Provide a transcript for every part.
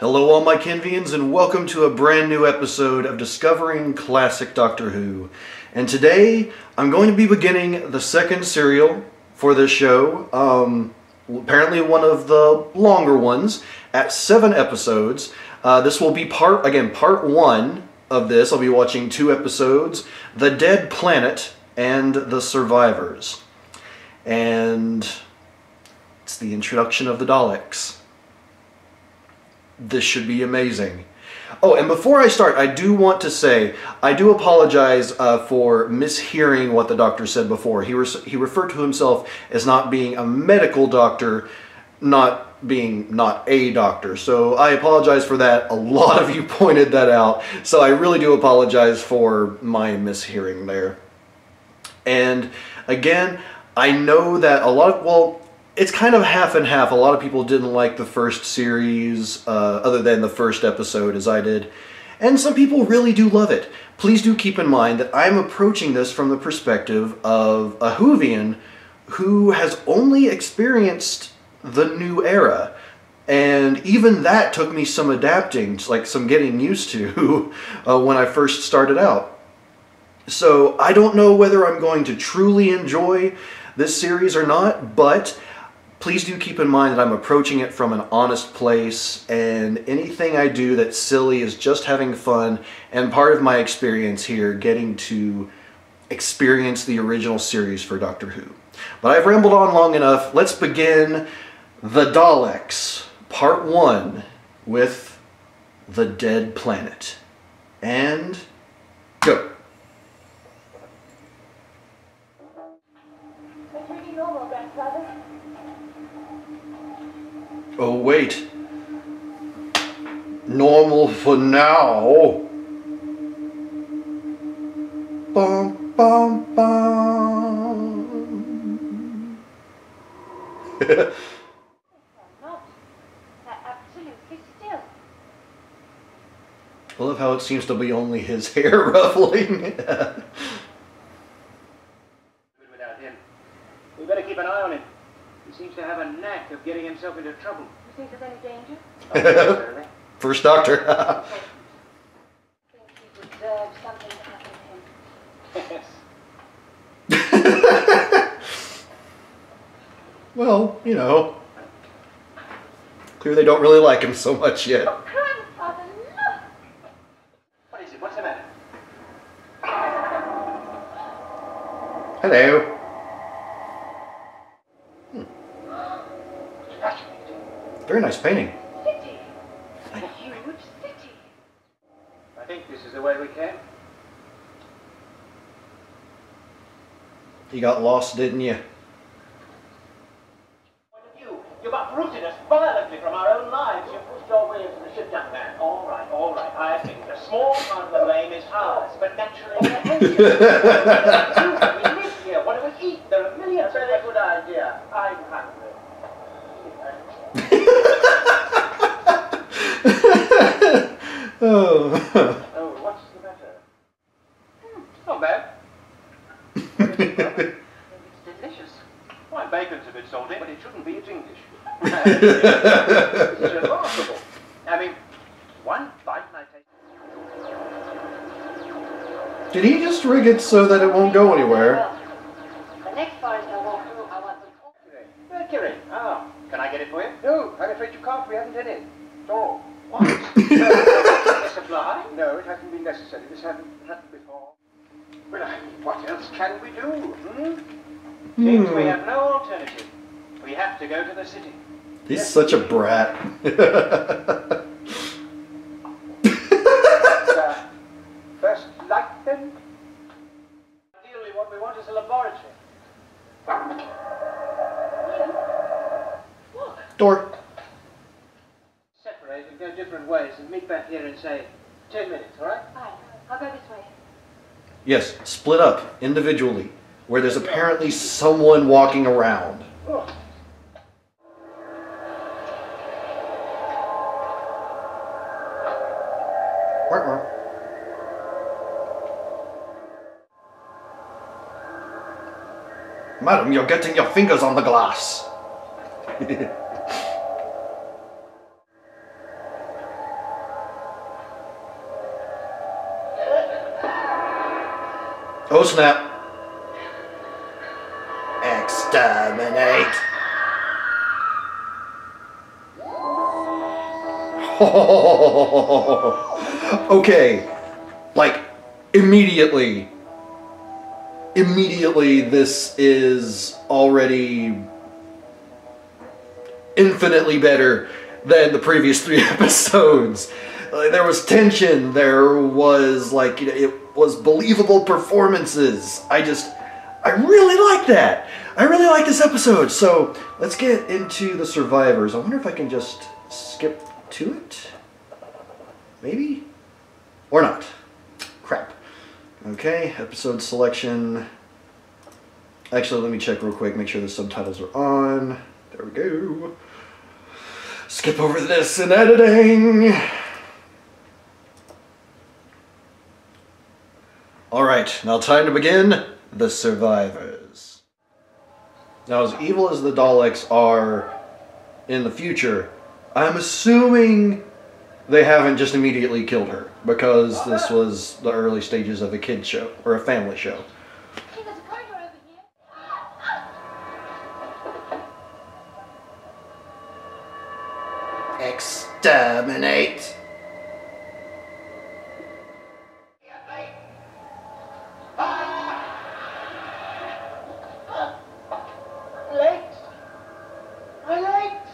Hello all my Kenvians and welcome to a brand new episode of Discovering Classic Doctor Who. And today I'm going to be beginning the second serial for this show, apparently one of the longer ones, at 7 episodes. This will be part 1 of this. I'll be watching 2 episodes, The Dead Planet and The Survivors. And it's the introduction of the Daleks. This should be amazing. Oh, and before I start, I do want to say, I do apologize for mishearing what the doctor said before. He referred to himself as not being a medical doctor, not a doctor. So I apologize for that. A lot of you pointed that out. So I really do apologize for my mishearing there. And again, I know that it's kind of half and half. A lot of people didn't like the first series, other than the first episode, as I did. And some people really do love it. Please do keep in mind that I'm approaching this from the perspective of a Whovian who has only experienced the new era. And even that took me some adapting, like some getting used to, when I first started out. So I don't know whether I'm going to truly enjoy this series or not, but please do keep in mind that I'm approaching it from an honest place, and anything I do that's silly is just having fun and part of my experience here, getting to experience the original series for Doctor Who. But I've rambled on long enough. Let's begin The Daleks, Part 1, with The Dead Planet. And go. Oh, wait. Normal for now. Bum, bum, bum. They're absolutely still. I love how it seems to be only his hair ruffling. Without him. We better keep an eye on him. He seems to have a knack of getting himself into trouble. You think there's any danger? Oh, not necessarily. First Doctor. I think he deserves something to happen to him. Yes. Well, you know. Clearly they don't really like him so much yet. Oh, grandfather, look! What is it? What's the matter? Hello. Very nice painting. City. A huge city. I think this is the way we came. You got lost, didn't you? Point of view. You've uprooted us violently from our own lives. You've pushed your way into the ship, young man. All right, all right. I think a small part of the blame is ours, but naturally we're anxious. We live here. What do we eat? There are millions. Very good idea. I'm hungry. Oh. Oh, what's the matter? Not bad. It's delicious. Why, bacon's a bit salty, but it shouldn't be. It's English. It's remarkable. I mean, one bite and I take. Did he just rig it so that it won't go anywhere? Well, the next forest I walk through, I want some Mercury. Ah, can I get it for you? No, I'm afraid you can't. We haven't any. Oh, what? A supply? No, it hasn't been necessary. This happened before. Well, what else can we do? Seems we have no alternative. We have to go to the city. He's such a brat. First light, then? Ideally, what we want is a laboratory. Look. Door. Separate and go different ways and meet back here in, say, 10 minutes, all right? Fine. I'll go this way. Yes, split up individually, where there's apparently someone walking around. Oh. Madam, you're getting your fingers on the glass. Oh snap. Exterminate. Okay, like immediately this is already infinitely better than the previous 3 episodes. There was tension, there was like, it was believable performances. I really like that. I really like this episode. So let's get into the survivors. I wonder if I can just skip to it? Maybe? Or not. Crap. Okay, episode selection. Actually, let me check real quick, make sure the subtitles are on. There we go. Skip over this in editing. Alright, now time to begin the survivors. Now, as evil as the Daleks are in the future, I'm assuming they haven't just immediately killed her, because this was the early stages of a kid show, or a family show. Hey, there's a corridor over here. Exterminate! Legs! My legs!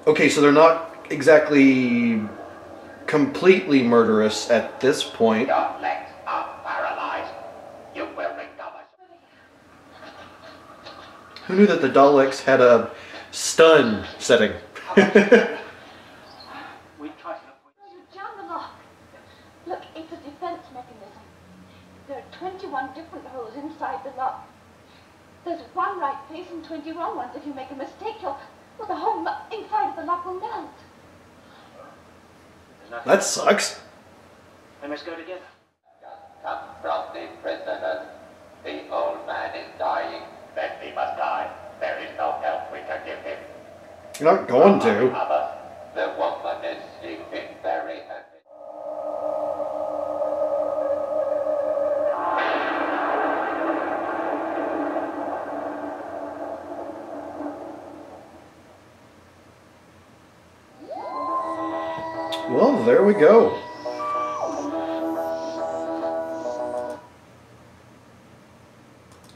Okay, so they're not exactly completely murderous at this point. Your legs are paralyzed. You will recover. Who knew that the Daleks had a stun setting? We try to look. Oh, you jammed the lock. Look, it's a defense mechanism. There are 21 different holes inside the lock. There's one right face and 20 wrong ones. If you make a mistake, well, the whole inside of the lock will melt. That sucks. We must go together. Come from the prisoners. The old man is dying. Then he must die. There is no help we can give him. You're not going to. Mother, the woman is sleeping very heavy. Well, there we go.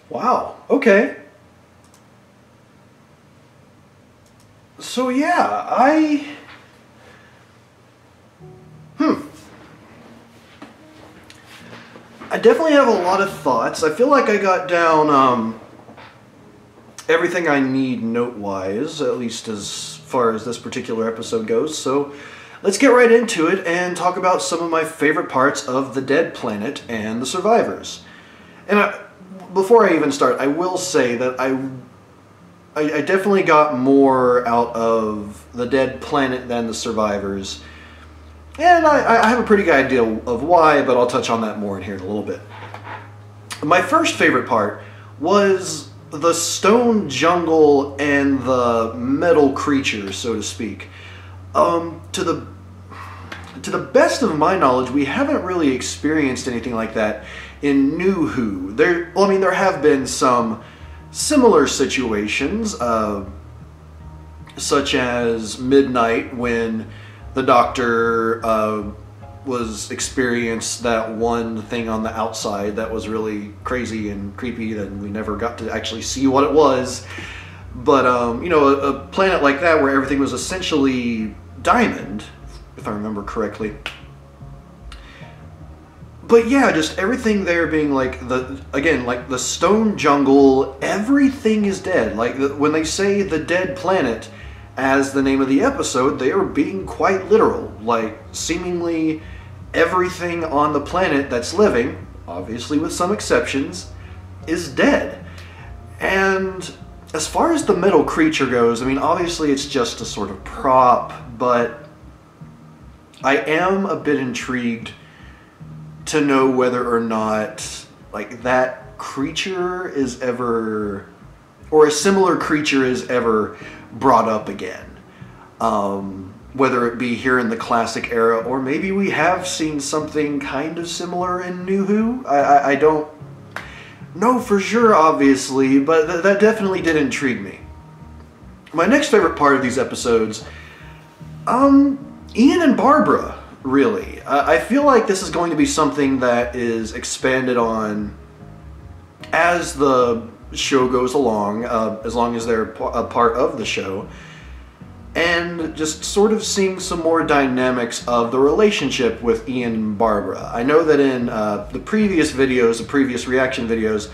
Wow, okay. So yeah, I definitely have a lot of thoughts. I feel like I got down everything I need note-wise, at least as far as this particular episode goes. So let's get right into it and talk about some of my favorite parts of the Dead Planet and the survivors. And before I even start, I will say that I definitely got more out of the Dead Planet than the survivors. And I have a pretty good idea of why, but I'll touch on that more in here in a little bit. My first favorite part was the stone jungle and the metal creatures, so to speak. To the best of my knowledge, we haven't really experienced anything like that in New Who. There have been some similar situations, such as Midnight, when the Doctor was experienced that one thing on the outside that was really crazy and creepy, that we never got to actually see what it was. But you know, a planet like that where everything was essentially diamond, if I remember correctly. But yeah, just everything there being like the stone jungle, everything is dead. Like when they say the Dead Planet as the name of the episode, they are being quite literal. Like seemingly everything on the planet that's living, obviously with some exceptions, is dead. And as far as the metal creature goes, I mean, obviously it's just a sort of prop, but I am a bit intrigued to know whether or not like that creature is ever, or a similar creature is ever brought up again. whether it be here in the classic era, or maybe we have seen something kind of similar in New Who. I don't know for sure, obviously, but that definitely did intrigue me. My next favorite part of these episodes, Ian and Barbara, really. I feel like this is going to be something that is expanded on as the show goes along, as long as they're a part of the show, and just sort of seeing some more dynamics of the relationship with Ian and Barbara. I know that in the previous videos, the previous reaction videos,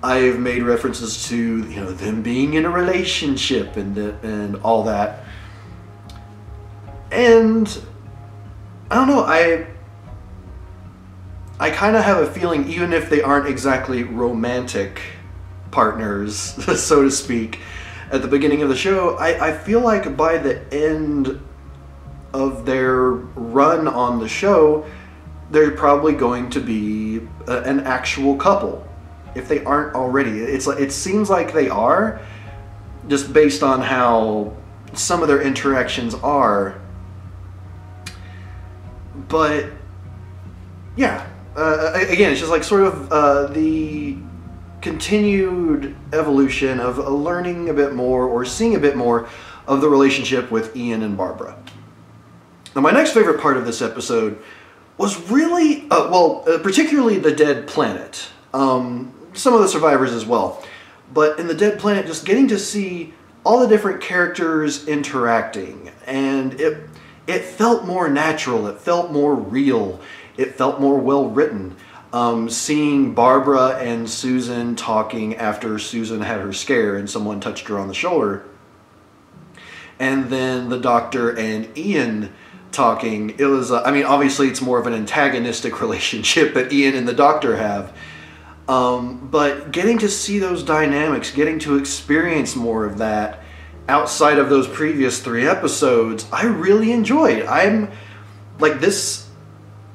I've made references to, you know, them being in a relationship and all that. And I don't know, I kind of have a feeling, even if they aren't exactly romantic partners, so to speak, at the beginning of the show, I feel like by the end of their run on the show, they're probably going to be an actual couple, if they aren't already. It seems like they are, just based on how some of their interactions are. But yeah, again, it's just like sort of the continued evolution of learning a bit more or seeing a bit more of the relationship with Ian and Barbara. Now, my next favorite part of this episode was really, particularly the Dead Planet. Some of the survivors as well. But in the Dead Planet, just getting to see all the different characters interacting, and it felt more natural, it felt more real, it felt more well written. Seeing Barbara and Susan talking after Susan had her scare and someone touched her on the shoulder, and then the Doctor and Ian talking, it was, I mean, obviously it's more of an antagonistic relationship that Ian and the Doctor have, but getting to see those dynamics, getting to experience more of that outside of those previous 3 episodes, I really enjoyed. I'm, like, this,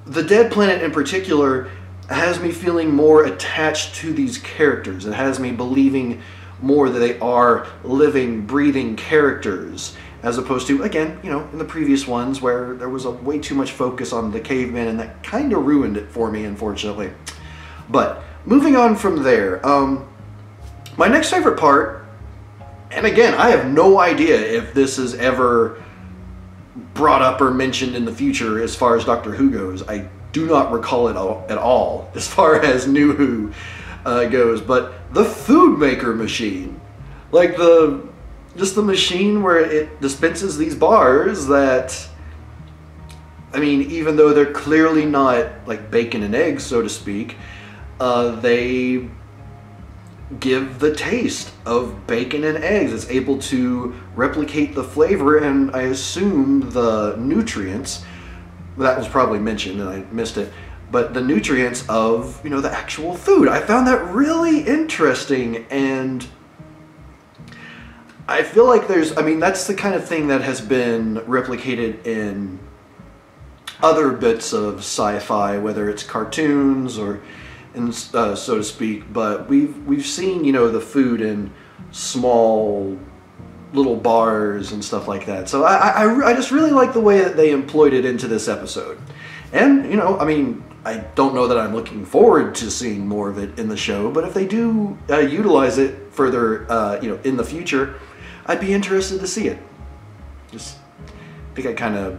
the Dead Planet in particular, has me feeling more attached to these characters. It has me believing more that they are living, breathing characters, as opposed to, again, you know, in the previous ones where there was way too much focus on the cavemen, and that kind of ruined it for me, unfortunately. But moving on from there, my next favorite part, and again, I have no idea if this is ever brought up or mentioned in the future as far as Doctor Who goes. I do not recall it at all as far as New Who goes, but the food maker machine, like just the machine where it dispenses these bars that, I mean, even though they're clearly not like bacon and eggs, so to speak, they give the taste of bacon and eggs. It's able to replicate the flavor and, I assume, the nutrients. That was probably mentioned and I missed it, but the nutrients of, you know, the actual food. I found that really interesting, and I feel like there's, I mean, that's the kind of thing that has been replicated in other bits of sci-fi, whether it's cartoons or, so to speak, but we've seen, you know, the food in small little bars and stuff like that. So I just really like the way that they employed it into this episode. And, you know, I mean, I don't know that I'm looking forward to seeing more of it in the show, but if they do utilize it further, you know, in the future, I'd be interested to see it. Just, I think I kind of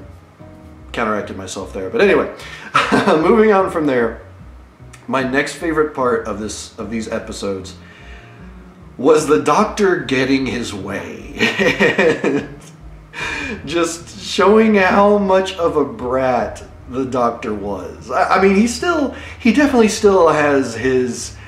counteracted myself there. But anyway, moving on from there, my next favorite part of these episodes was the Doctor getting his way. Just showing how much of a brat the Doctor was. I mean, he definitely still has his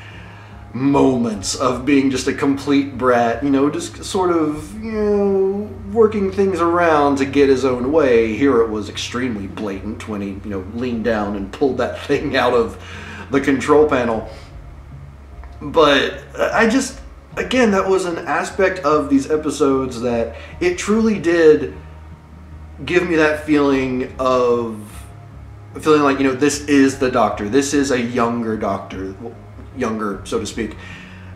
moments of being just a complete brat, you know, just sort of, you know, working things around to get his own way. Here it was extremely blatant when he, you know, leaned down and pulled that thing out of the control panel. But I just, again, that was an aspect of these episodes that it truly did give me that feeling of feeling like, you know, this is the Doctor. This is a younger Doctor, younger, so to speak.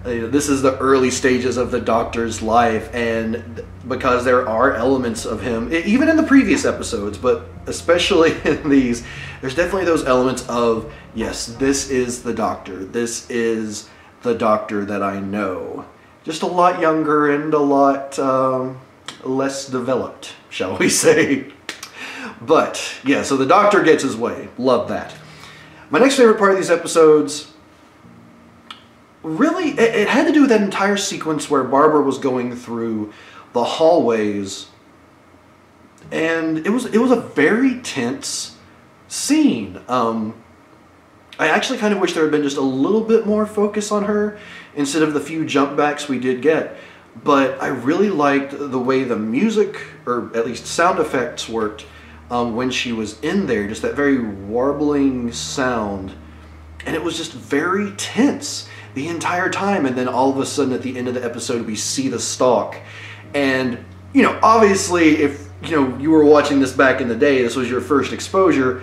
This is the early stages of the Doctor's life, and because there are elements of him, even in the previous episodes, but especially in these, there's definitely those elements of, yes, this is the Doctor. This is the Doctor that I know. Just a lot younger and a lot less developed, shall we say. But, yeah, so the Doctor gets his way. Love that. My next favorite part of these episodes, really, it had to do with that entire sequence where Barbara was going through the hallways, and it was a very tense scene. I actually kind of wish there had been just a little bit more focus on her instead of the few jump backs we did get. But I really liked the way the music, or at least sound effects, worked when she was in there. Just that very warbling sound, and it was just very tense the entire time. And then all of a sudden at the end of the episode we see the stalk, and obviously if you were watching this back in the day, this was your first exposure,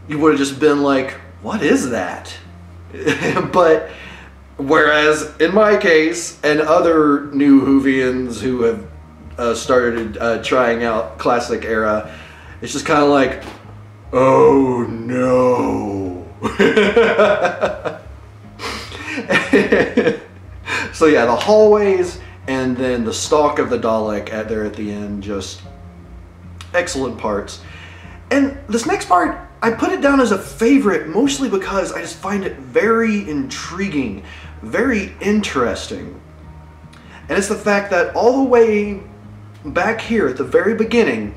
you would have just been like, what is that? But whereas in my case and other new Whovians who have started trying out classic era, it's just kind of like, oh no. So yeah, the hallways and then the stalk of the Dalek at the end, just excellent parts. And this next part, I put it down as a favorite mostly because I just find it very intriguing, very interesting. And it's the fact that all the way back here at the very beginning,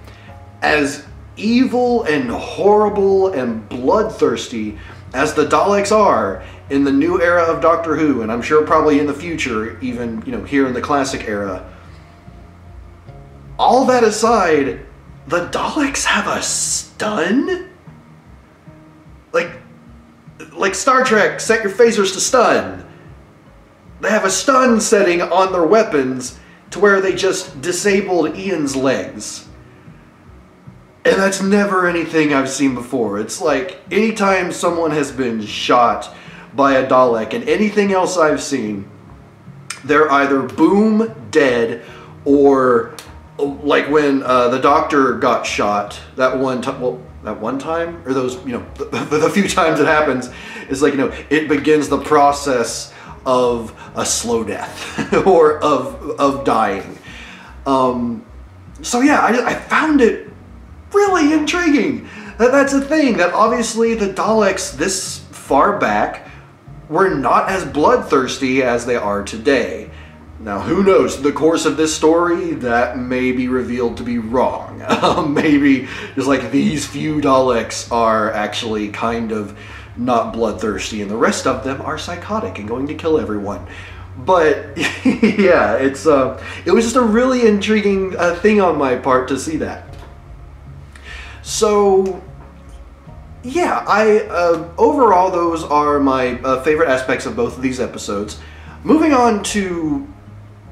as evil and horrible and bloodthirsty as the Daleks are in the new era of Doctor Who, and I'm sure probably in the future, even here in the classic era, all that aside, the Daleks have a stun? Like Star Trek, set your phasers to stun. They have a stun setting on their weapons to where they just disabled Ian's legs. And that's never anything I've seen before. It's like anytime someone has been shot by a Dalek and anything else I've seen, they're either boom, dead, or like when the Doctor got shot that one time, that one time, or those, the few times it happens, is like, it begins the process of a slow death or of dying. So yeah, I found it really intriguing. That's a thing, that obviously the Daleks this far back were not as bloodthirsty as they are today. Now, who knows, the course of this story, that may be revealed to be wrong. Maybe just like these few Daleks are actually kind of not bloodthirsty and the rest of them are psychotic and going to kill everyone. But yeah, it was just a really intriguing thing on my part to see that. So yeah, overall those are my favorite aspects of both of these episodes. Moving on to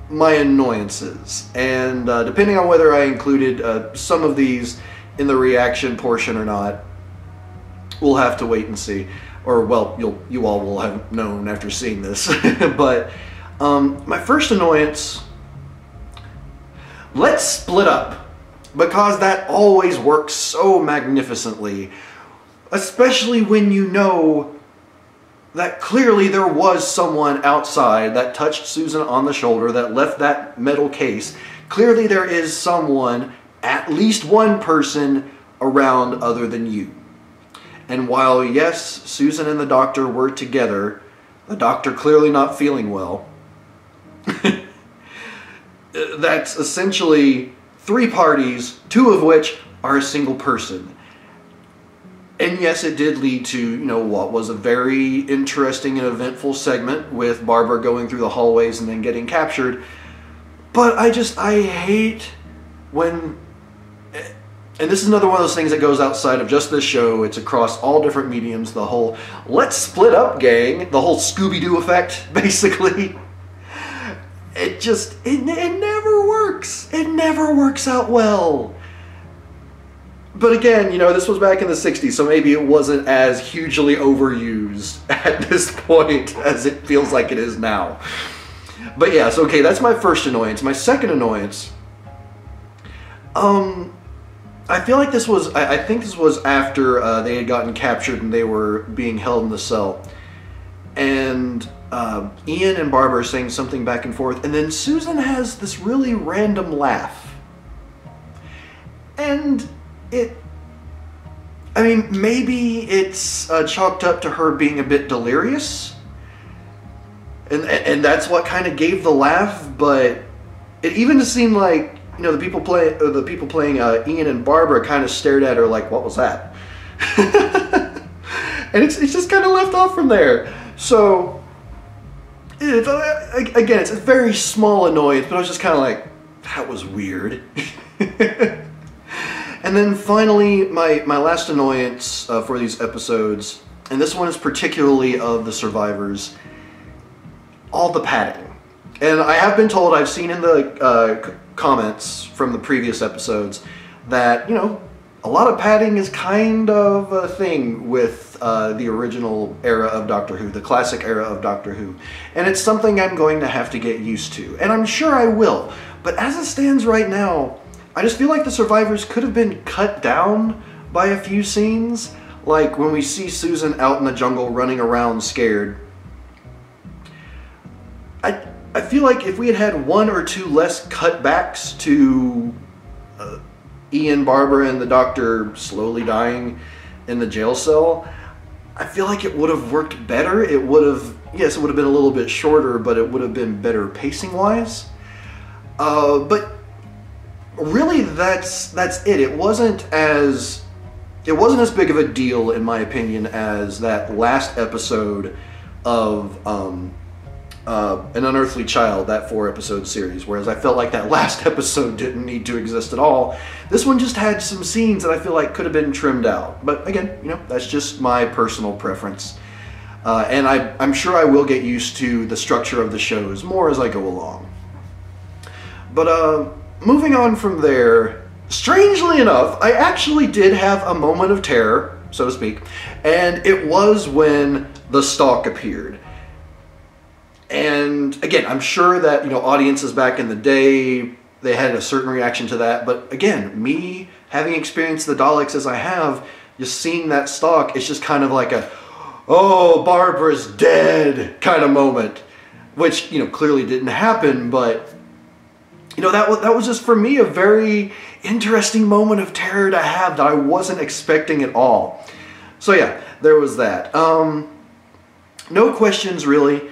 my annoyances, and depending on whether I included some of these in the reaction portion or not, we'll have to wait and see. Or, well, you all will have known after seeing this. But my first annoyance, let's split up, because that always works so magnificently, especially when you know that clearly there was someone outside that touched Susan on the shoulder, that left that metal case. Clearly there is someone, at least one person, around other than you. And while, yes, Susan and the Doctor were together, the Doctor clearly not feeling well, that's essentially three parties, two of which are a single person. And yes, it did lead to, what was a very interesting and eventful segment with Barbara going through the hallways and then getting captured. But I hate when, and this is another one of those things that goes outside of just this show, it's across all different mediums, the whole, let's split up gang, the whole Scooby-Doo effect, basically. It never works. It never works out well. But again, this was back in the 60s, so maybe it wasn't as hugely overused at this point as it feels like it is now. But yeah, so okay, that's my first annoyance. My second annoyance, I feel like this was, I think this was after they had gotten captured and they were being held in the cell. And Ian and Barbara are saying something back and forth, and then Susan has this really random laugh. And I mean, maybe it's chalked up to her being a bit delirious. And that's what kind of gave the laugh, but it even seemed like, you know, the people playing Ian and Barbara kind of stared at her like, what was that? And it's just kind of left off from there. So, again, it's a very small annoyance, but I was just kind of like, that was weird. And then finally, my last annoyance for these episodes, and this one is particularly of the survivors, all the padding. And I have been told, I've seen in the comments from the previous episodes, that, you know, a lot of padding is kind of a thing with the original era of Doctor Who, the classic era of Doctor Who. And it's something I'm going to have to get used to. And I'm sure I will. But as it stands right now, I just feel like the survivors could have been cut down by a few scenes. Like when we see Susan out in the jungle running around scared. I feel like if we had had one or two less cutbacks to Ian, Barbara, and the Doctor slowly dying in the jail cell, I feel like it would have worked better. It would have, yes, it would have been a little bit shorter, but it would have been better pacing-wise. But really, that's it. It wasn't as big of a deal, in my opinion, as that last episode of An Unearthly Child, that 4-episode series, whereas I felt like that last episode didn't need to exist at all. This one just had some scenes that I feel like could have been trimmed out. But again, you know, that's just my personal preference. And I'm sure I will get used to the structure of the shows more as I go along. But moving on from there, strangely enough, I actually did have a moment of terror, so to speak, and it was when the stalk appeared. And again, I'm sure that, you know, audiences back in the day, they had a certain reaction to that. But again, me having experienced the Daleks as I have, just seeing that stalk, it's just kind of like a, oh, Barbara's dead kind of moment. Which, you know, clearly didn't happen, but, you know, that was just for me a very interesting moment of terror to have that I wasn't expecting at all. So yeah, there was that. No questions really.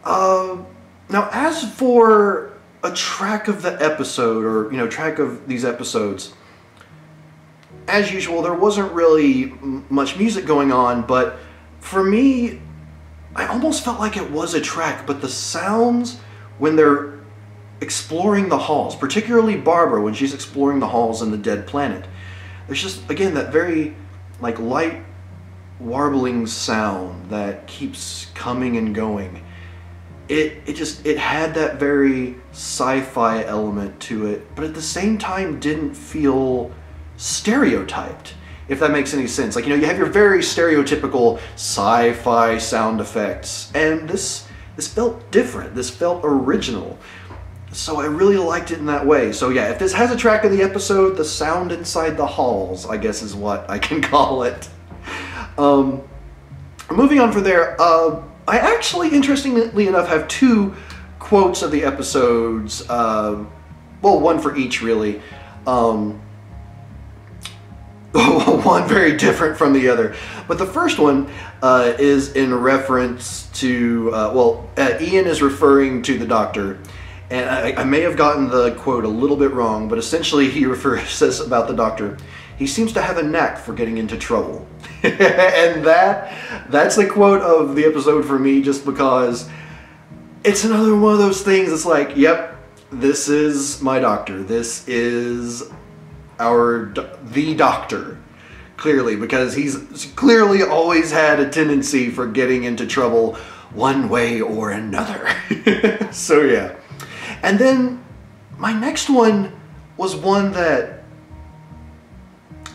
Now, as for a track of the episode, or, you know, track of these episodes, as usual, there wasn't really much music going on, but for me, I almost felt like it was a track, but the sounds when they're exploring the halls, particularly Barbara when she's exploring the halls in the Dead Planet, there's just, again, that very, like, light warbling sound that keeps coming and going. It had that very sci-fi element to it, but at the same time didn't feel stereotyped, if that makes any sense. Like, you know, you have your very stereotypical sci-fi sound effects, and this felt different. This felt original. So I really liked it in that way. So yeah, if this has a track of the episode, the sound inside the halls, I guess is what I can call it. Moving on from there, I actually, interestingly enough, have two quotes of the episodes. Well, one for each, really. One very different from the other. But the first one is in reference to, Ian is referring to the Doctor. And I may have gotten the quote a little bit wrong, but essentially he says about the Doctor, he seems to have a knack for getting into trouble. And that's the quote of the episode for me, just because it's another one of those things. It's like, yep, this is my Doctor. This is the Doctor, clearly, because he's clearly always had a tendency for getting into trouble one way or another. So yeah. And then my next one was one that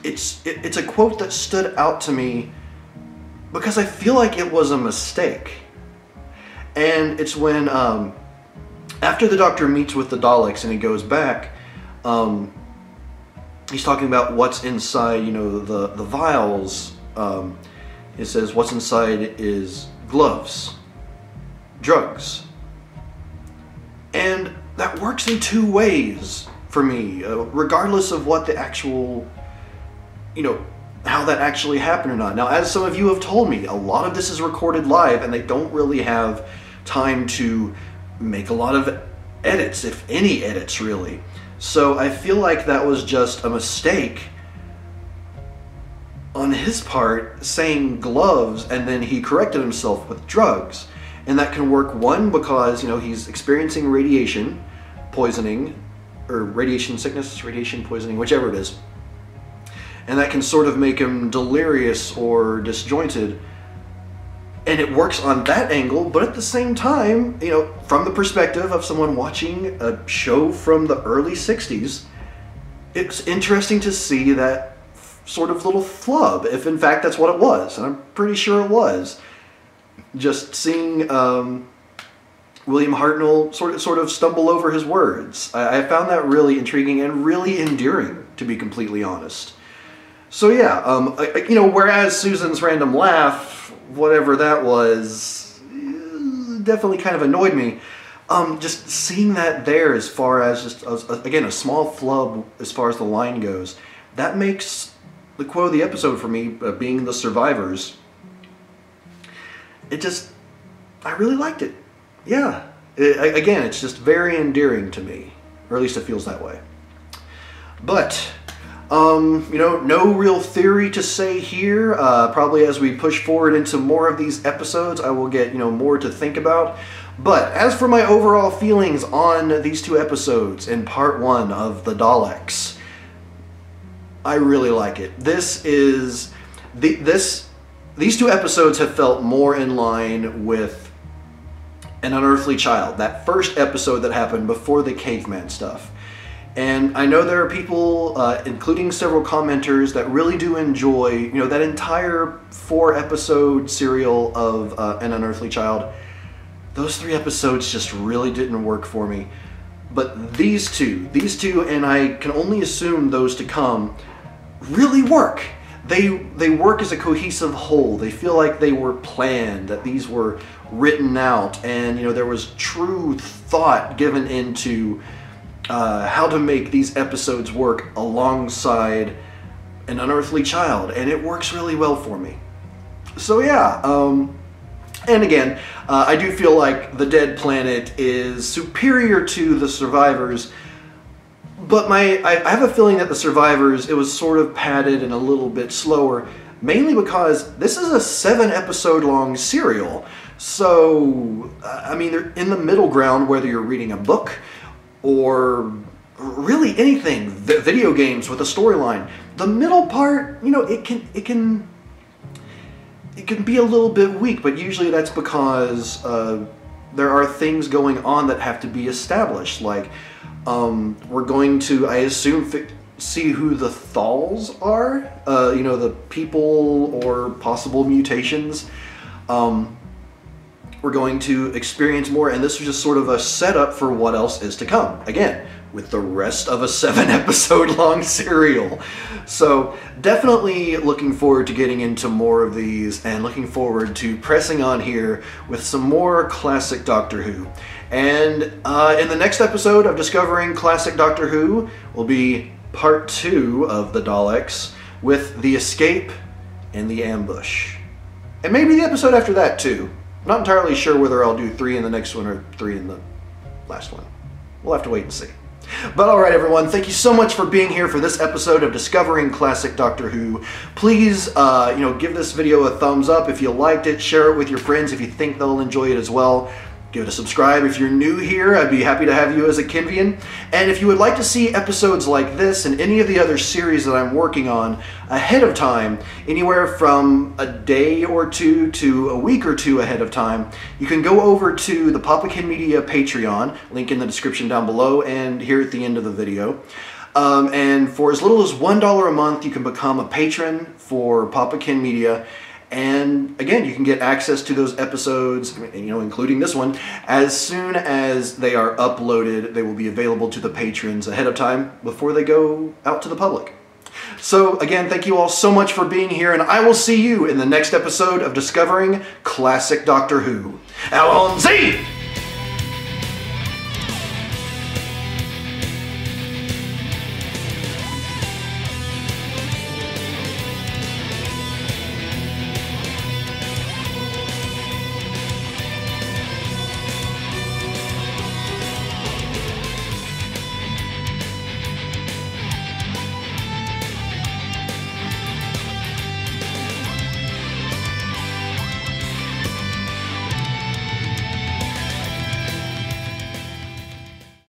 it's a quote that stood out to me because I feel like it was a mistake. And it's when after the Doctor meets with the Daleks and he goes back, he's talking about what's inside, you know, the vials. It says what's inside is gloves, drugs. And that works in two ways for me, regardless of what the actual, you know, how that actually happened or not. Now, as some of you have told me, a lot of this is recorded live and they don't really have time to make a lot of edits, if any edits really. So I feel like that was just a mistake on his part, saying gloves, and then he corrected himself with drugs. And that can work, one, because, you know, he's experiencing radiation poisoning, or radiation sickness, radiation poisoning, whichever it is. And that can sort of make him delirious or disjointed. And it works on that angle, but at the same time, you know, from the perspective of someone watching a show from the early 60s, it's interesting to see that sort of little flub, if in fact that's what it was. And I'm pretty sure it was. Just seeing William Hartnell sort of stumble over his words. I found that really intriguing and really endearing, to be completely honest. So yeah, you know, whereas Susan's random laugh, whatever that was, definitely kind of annoyed me. Just seeing that there, as far as just, again, a small flub as far as the line goes, that makes the quote of the episode for me, being the survivors, it just, I really liked it. Yeah. Again, it's just very endearing to me, or at least it feels that way. But, you know, no real theory to say here. Probably as we push forward into more of these episodes, I will get, you know, more to think about. But as for my overall feelings on these two episodes in part one of the Daleks, I really like it. This is these two episodes have felt more in line with An Unearthly Child, that first episode that happened before the caveman stuff. And I know there are people, including several commenters, that really do enjoy, you know, that entire 4-episode serial of An Unearthly Child. Those 3 episodes just really didn't work for me. But these two, and I can only assume those to come, really work. They work as a cohesive whole. They feel like they were planned, that these were written out, and, you know, there was true thought given into how to make these episodes work alongside An Unearthly Child, and it works really well for me. So yeah, and again, I do feel like the Dead Planet is superior to the Survivors, but I have a feeling that the Survivors, it was sort of padded and a little bit slower, mainly because this is a 7-episode long serial. So, I mean, they're in the middle ground, whether you're reading a book or really anything, video games with a storyline. The middle part, you know, it can be a little bit weak, but usually that's because there are things going on that have to be established. Like, we're going to, I assume, see who the Thals are, you know, the people or possible mutations. We're going to experience more, and this was just sort of a setup for what else is to come. Again, with the rest of a 7-episode long serial. So definitely looking forward to getting into more of these, and looking forward to pressing on here with some more classic Doctor Who. And in the next episode of Discovering Classic Doctor Who will be part 2 of the Daleks, with the escape and the ambush. And maybe the episode after that too. I'm not entirely sure whether I'll do 3 in the next one or 3 in the last one. We'll have to wait and see. But alright everyone, thank you so much for being here for this episode of Discovering Classic Doctor Who. Please, you know, give this video a thumbs up if you liked it. Share it with your friends if you think they'll enjoy it as well. Give it a subscribe if you're new here. I'd be happy to have you as a Kenvian. And if you would like to see episodes like this and any of the other series that I'm working on ahead of time, anywhere from a day or 2 to a week or 2 ahead of time, you can go over to the PapaKennMedia Patreon, link in the description down below and here at the end of the video. And for as little as $1 a month, you can become a patron for PapaKennMedia. And again, you can get access to those episodes, including this one, as soon as they are uploaded. They will be available to the patrons ahead of time before they go out to the public. So again, thank you all so much for being here, and I will see you in the next episode of Discovering Classic Doctor Who. Alonzi!